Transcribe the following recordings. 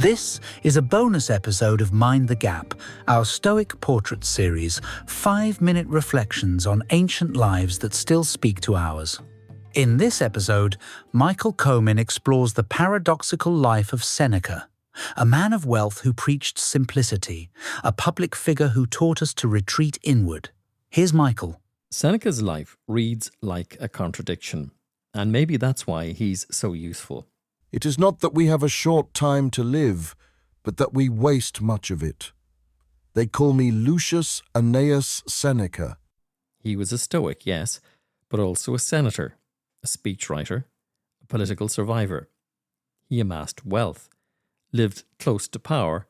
This is a bonus episode of Mind the Gap, our Stoic Portraits series, 5-minute reflections on ancient lives that still speak to ours. In this episode, Michael Comyn explores the paradoxical life of Seneca, a man of wealth who preached simplicity, a public figure who taught us to retreat inward. Here's Michael. Seneca's life reads like a contradiction, and maybe that's why he's so useful. It is not that we have a short time to live, but that we waste much of it. They call me Lucius Annaeus Seneca. He was a Stoic, yes, but also a senator, a speechwriter, a political survivor. He amassed wealth, lived close to power,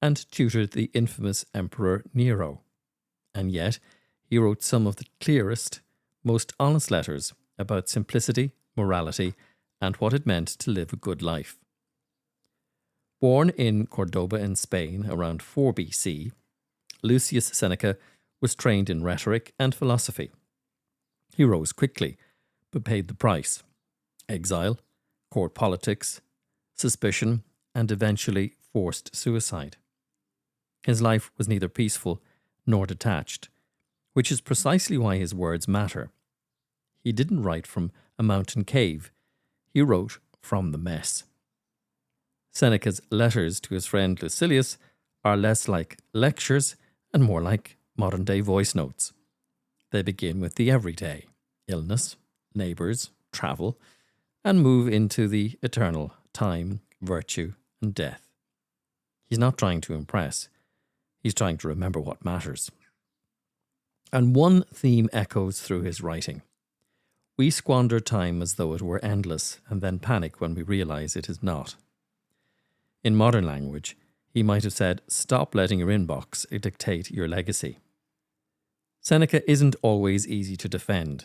and tutored the infamous Emperor Nero. And yet, he wrote some of the clearest, most honest letters about simplicity, morality, and what it meant to live a good life. Born in Cordoba in Spain around 4 BC, Lucius Seneca was trained in rhetoric and philosophy. He rose quickly, but paid the price: exile, court politics, suspicion, and eventually forced suicide. His life was neither peaceful nor detached, which is precisely why his words matter. He didn't write from a mountain cave. He wrote from the mess. Seneca's letters to his friend Lucilius are less like lectures and more like modern-day voice notes. They begin with the everyday: illness, neighbours, travel, and move into the eternal: time, virtue, and death. He's not trying to impress. He's trying to remember what matters. And one theme echoes through his writing. We squander time as though it were endless, and then panic when we realise it is not. In modern language, he might have said, stop letting your inbox dictate your legacy. Seneca isn't always easy to defend.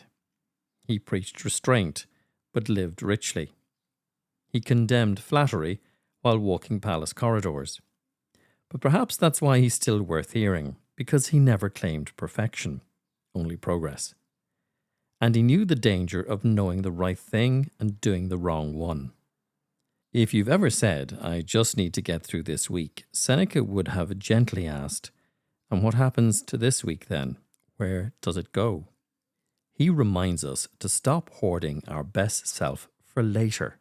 He preached restraint, but lived richly. He condemned flattery while walking palace corridors. But perhaps that's why he's still worth hearing, because he never claimed perfection, only progress. And he knew the danger of knowing the right thing and doing the wrong one. If you've ever said, I just need to get through this week, Seneca would have gently asked, and what happens to this week then? Where does it go? He reminds us to stop hoarding our best self for later.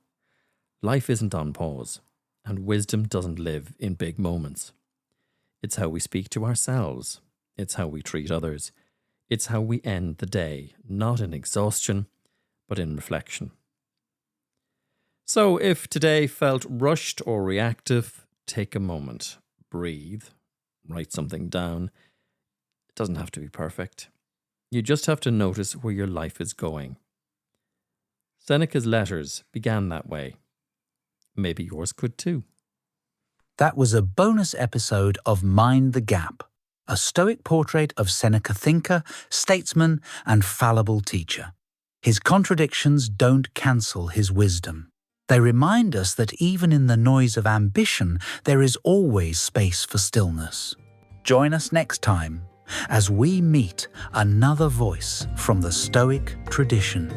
Life isn't on pause, and wisdom doesn't live in big moments. It's how we speak to ourselves. It's how we treat others. It's how we end the day, not in exhaustion, but in reflection. So if today felt rushed or reactive, take a moment, breathe, write something down. It doesn't have to be perfect. You just have to notice where your life is going. Seneca's letters began that way. Maybe yours could too. That was a bonus episode of Mind the Gap, a Stoic portrait of Seneca thinker, statesman, and fallible teacher. His contradictions don't cancel his wisdom. They remind us that even in the noise of ambition, there is always space for stillness. Join us next time as we meet another voice from the Stoic tradition.